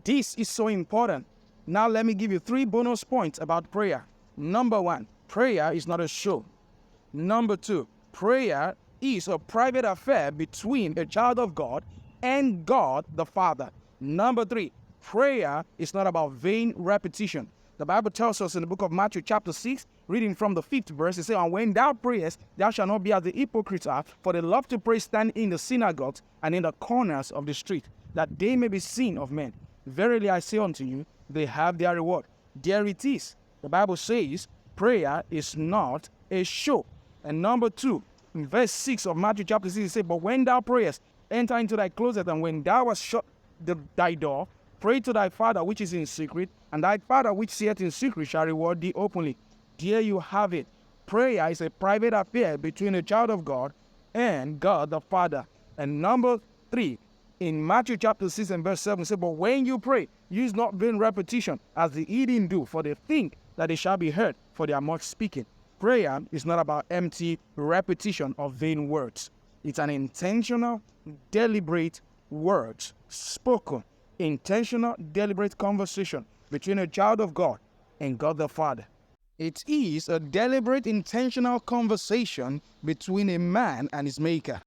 This is so important. Now let me give you 3 bonus points about prayer. Number 1, prayer is not a show. Number 2, prayer is a private affair between a child of God and God the Father. Number 3, prayer is not about vain repetition. The Bible tells us in the book of Matthew chapter 6, reading from the 5th verse, it says, "And when thou prayest, thou shalt not be as the hypocrites are, for they love to pray standing in the synagogues and in the corners of the street, that they may be seen of men. Verily I say unto you, they have their reward." There it is. The Bible says prayer is not a show. And number 2, in verse 6 of Matthew chapter 6, it says, "But when thou prayest, enter into thy closet, and when thou hast shut thy door, pray to thy Father which is in secret, and thy Father which seeth in secret shall reward thee openly." There you have it. Prayer is a private affair between a child of God and God the Father. And number 3, in Matthew chapter 6 and verse 7, it says, "But when you pray, use not vain repetition, as the heathen do, for they think that they shall be heard for their much speaking." Prayer is not about empty repetition of vain words. It's an intentional, deliberate words spoken, intentional, deliberate conversation between a child of God and God the Father. It is a deliberate, intentional conversation between a man and his maker.